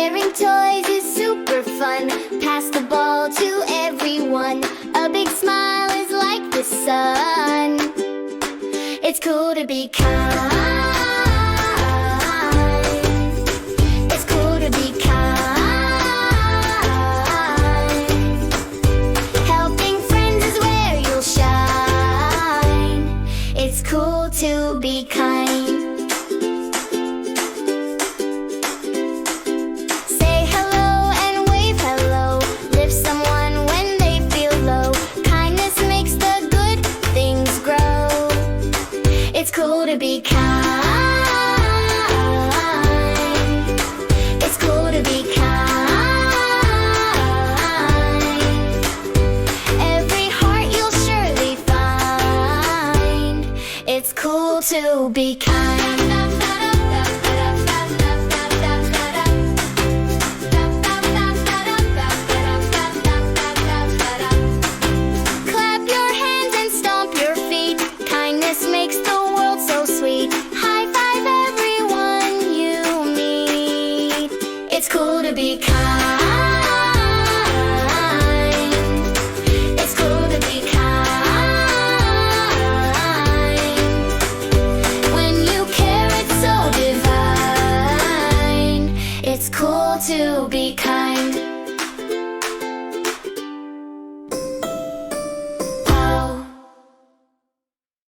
Sharing toys is super fun. Pass the ball to everyone. A big smile is like the sun. It's cool to be kind. It's cool to be kind. Helping friends is where you'll shine. It's cool to be kind. Say hello and wave hello. Lift someone when they feel low. Kindness makes the good things grow. It's cool to be kind. It's cool to be kind. Every heart you'll surely find. It's cool to be kind. Clap your hands and stomp your feet. Kindness makes the world so sweet. High five everyone you meet. It's cool to be kind. It's cool to be kind. When you care, it's so divine. It's cool to be kind.